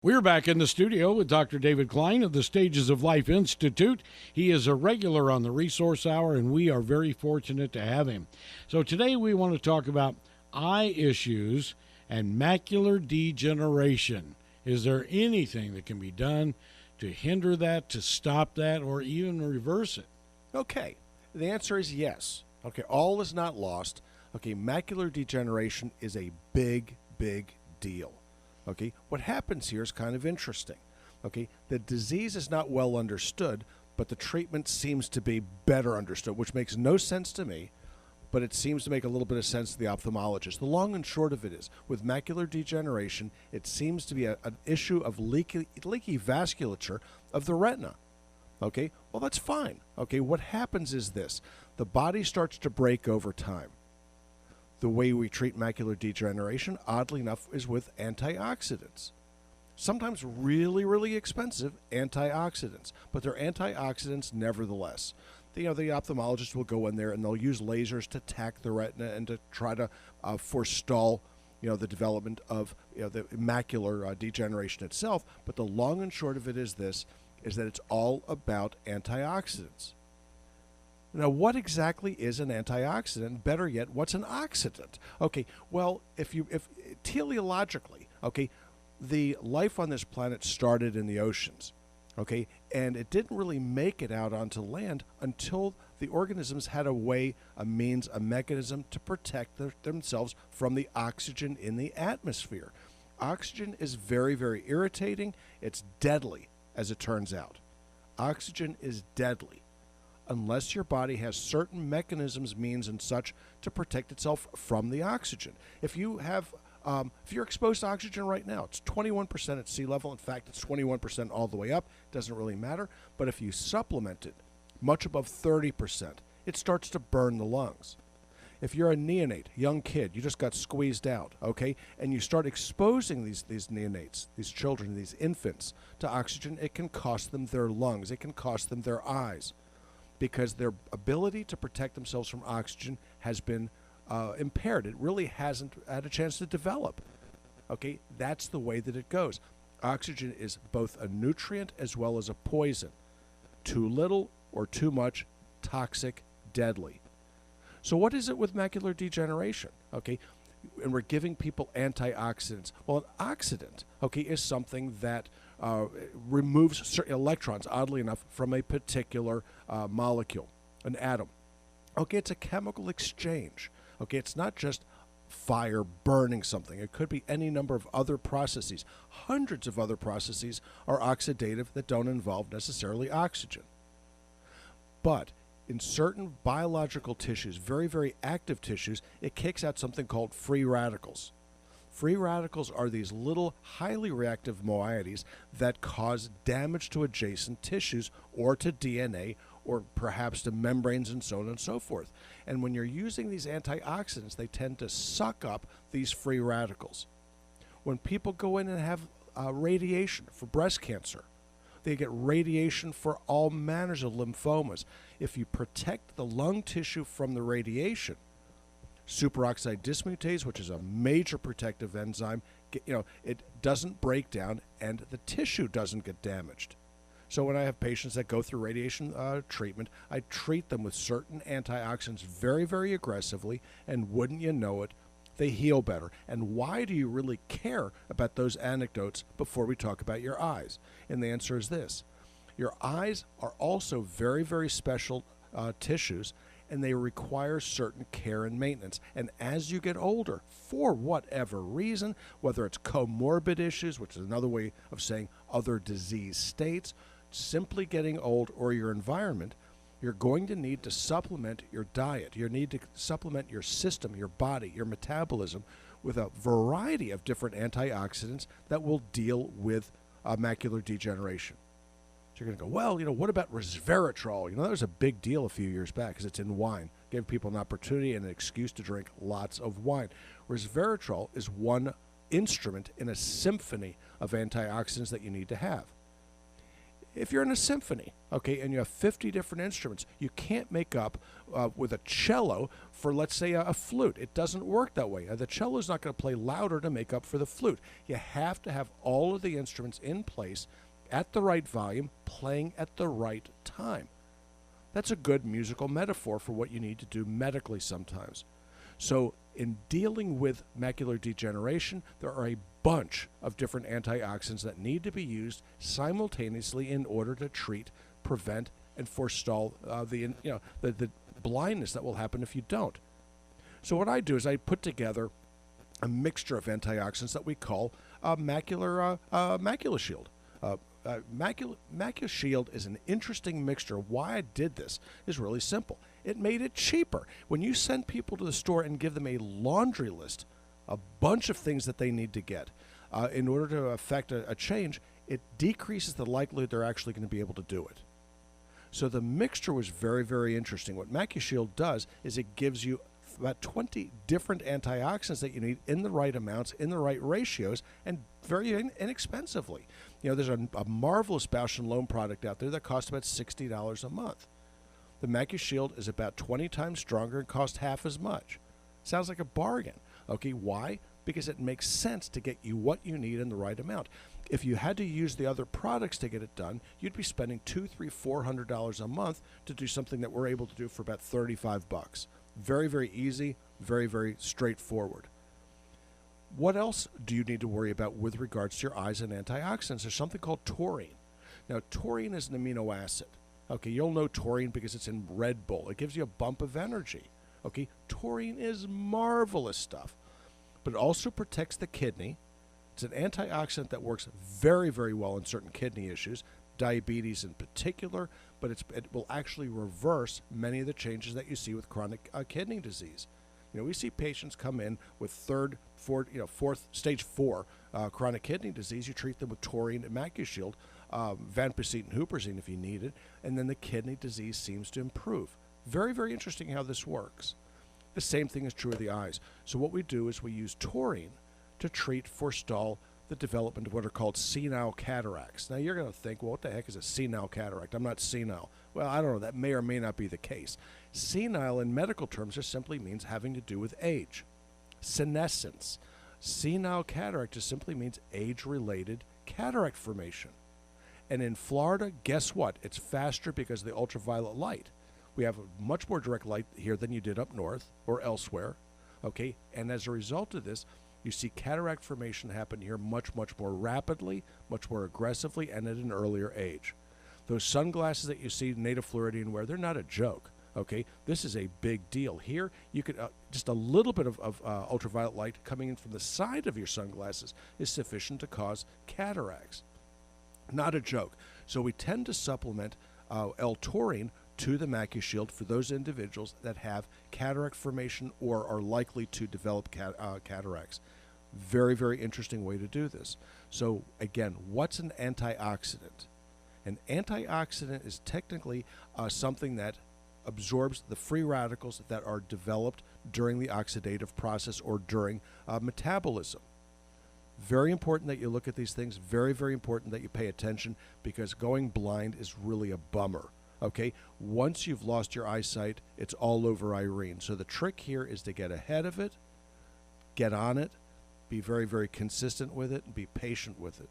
We're back in the studio with Dr. David Klein of the Stages of Life Institute. He is a regular on the Resource Hour, and we are very fortunate to have him. So today we want to talk about eye issues and macular degeneration. Is there anything that can be done to hinder that, to stop that, or even reverse it? Okay, the answer is yes. Okay, all is not lost. Okay, macular degeneration is a big, big deal. Okay, what happens here is kind of interesting. Okay, the disease is not well understood, but the treatment seems to be better understood, which makes no sense to me, but it seems to make a little bit of sense to the ophthalmologist. The long and short of it is, with macular degeneration, it seems to be an issue of leaky vasculature of the retina. Okay, well, that's fine. Okay, what happens is this. The body starts to break over time. The way we treat macular degeneration, oddly enough, is with antioxidants. Sometimes really, really expensive antioxidants, but they're antioxidants nevertheless. The ophthalmologist will go in there and they'll use lasers to attack the retina and to try to forestall the development of the macular degeneration itself. But the long and short of it is this, is that it's all about antioxidants. Now, what exactly is an antioxidant? Better yet, what's an oxidant? Okay, well, if teleologically, okay, the life on this planet started in the oceans, okay, and it didn't really make it out onto land until the organisms had a way, a means, a mechanism to protect themselves from the oxygen in the atmosphere. Oxygen is very, very irritating. It's deadly, as it turns out. Oxygen is deadly, unless your body has certain mechanisms, means, and such to protect itself from the oxygen. If you're exposed to oxygen right now, it's 21% at sea level. In fact, it's 21% all the way up. Doesn't really matter. But if you supplement it much above 30%, it starts to burn the lungs. If you're a neonate, young kid, you just got squeezed out, okay, and you start exposing these neonates, these children, these infants, to oxygen, it can cost them their lungs. It can cost them their eyes, because their ability to protect themselves from oxygen has been impaired. It really hasn't had a chance to develop. Okay, that's the way that it goes. Oxygen is both a nutrient as well as a poison. Too little or too much, toxic, deadly. So what is it with macular degeneration? Okay, and we're giving people antioxidants. Well, an oxidant, okay, is something that removes certain electrons, oddly enough, from a particular molecule, an atom. Okay, it's a chemical exchange. Okay, it's not just fire burning something. It could be any number of other processes. Hundreds of other processes are oxidative that don't involve necessarily oxygen. But in certain biological tissues, very, very active tissues, it kicks out something called free radicals. Free radicals are these little highly reactive moieties that cause damage to adjacent tissues or to DNA or perhaps to membranes and so on and so forth. And when you're using these antioxidants, they tend to suck up these free radicals. When people go in and have radiation for breast cancer, they get radiation for all manners of lymphomas. If you protect the lung tissue from the radiation, superoxide dismutase, which is a major protective enzyme, it doesn't break down and the tissue doesn't get damaged. So when I have patients that go through radiation treatment, I treat them with certain antioxidants very, very aggressively, and wouldn't you know it, they heal better. And why do you really care about those anecdotes before we talk about your eyes? And the answer is this. Your eyes are also very, very special tissues, and they require certain care and maintenance. And as you get older, for whatever reason, whether it's comorbid issues, which is another way of saying other disease states, simply getting old, or your environment, you're going to need to supplement your diet. You need to supplement your system, your body, your metabolism with a variety of different antioxidants that will deal with macular degeneration. So you're going to go, well, what about resveratrol? That was a big deal a few years back because it's in wine. Gave people an opportunity and an excuse to drink lots of wine. Resveratrol is one instrument in a symphony of antioxidants that you need to have. If you're in a symphony, okay, and you have 50 different instruments, you can't make up with a cello for, let's say, a flute. It doesn't work that way. The cello is not going to play louder to make up for the flute. You have to have all of the instruments in place at the right volume, playing at the right time. That's a good musical metaphor for what you need to do medically sometimes. So in dealing with macular degeneration, there are a bunch of different antioxidants that need to be used simultaneously in order to treat, prevent, and forestall the blindness that will happen if you don't. So what I do is I put together a mixture of antioxidants that we call Macula Shield. Macula Shield is an interesting mixture. Why I did this is really simple. It made it cheaper. When you send people to the store and give them a laundry list, a bunch of things that they need to get in order to affect a change, it decreases the likelihood they're actually going to be able to do it. So the mixture was very, very interesting. What Macula Shield does is it gives you about 20 different antioxidants that you need in the right amounts, in the right ratios, and very inexpensively. There's a marvelous Bausch & Lomb product out there that costs about $60 a month. The Macula Shield is about 20 times stronger and costs half as much. Sounds like a bargain. Okay, why? Because it makes sense to get you what you need in the right amount. If you had to use the other products to get it done, you'd be spending $200, $300, $400 a month to do something that we're able to do for about $35. Very, very easy, very, very straightforward. What else do you need to worry about with regards to your eyes and antioxidants? There's something called taurine. Now, taurine is an amino acid. Okay, you'll know taurine because it's in Red Bull. It gives you a bump of energy. Okay, taurine is marvelous stuff, but it also protects the kidney. It's an antioxidant that works very, very well in certain kidney issues, diabetes in particular, but it will actually reverse many of the changes that you see with chronic kidney disease. We see patients come in with stage 4 chronic kidney disease. You treat them with taurine and Macula Shield, vancomycin and huperzine if you need it, and then the kidney disease seems to improve. Very, very interesting how this works. The same thing is true of the eyes. So what we do is we use taurine to treat, forestall the development of what are called senile cataracts. Now you're going to think, well, what the heck is a senile cataract? I'm not senile. Well, I don't know. That may or may not be the case. Senile in medical terms just simply means having to do with age. Senescence. Senile cataract just simply means age-related cataract formation. And in Florida, guess what? It's faster because of the ultraviolet light. We have a much more direct light here than you did up north or elsewhere. Okay, and as a result of this, you see cataract formation happen here much, much more rapidly, much more aggressively, and at an earlier age. Those sunglasses that you see native Floridian wear, they're not a joke. Okay, this is a big deal. Here, you could just a little bit of ultraviolet light coming in from the side of your sunglasses is sufficient to cause cataracts. Not a joke. So we tend to supplement L-taurine to the Macula Shield for those individuals that have cataract formation or are likely to develop cataracts. Very, very interesting way to do this. So again, what's an antioxidant? An antioxidant is technically something that absorbs the free radicals that are developed during the oxidative process or during metabolism. Very important that you look at these things. Very, very important that you pay attention, because going blind is really a bummer. Okay, once you've lost your eyesight, it's all over Irene. So the trick here is to get ahead of it, get on it, be very, very consistent with it, and be patient with it.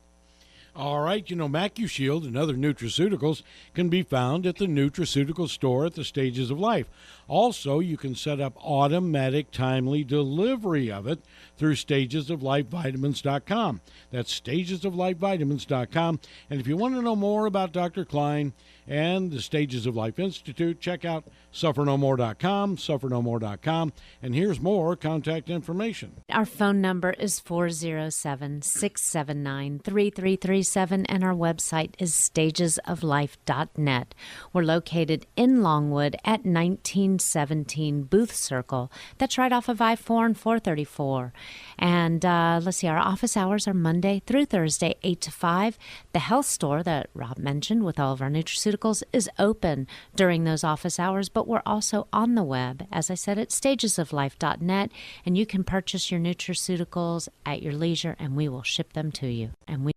All right, Macula Shield and other nutraceuticals can be found at the nutraceutical store at the Stages of Life. Also, you can set up automatic, timely delivery of it through stagesoflifevitamins.com. That's stagesoflifevitamins.com. And if you want to know more about Dr. Klein and the Stages of Life Institute, check out suffernomore.com, suffernomore.com. And here's more contact information. Our phone number is 407-679-3337, and our website is stagesoflife.net. We're located in Longwood at 1917 Booth Circle. That's right off of I-4 and 434. And let's see, our office hours are Monday through Thursday, 8 to 5. The health store that Rob mentioned with all of our nutraceuticals is open during those office hours, but we're also on the web, as I said, at stagesoflife.net, and you can purchase your nutraceuticals at your leisure, and we will ship them to you. And we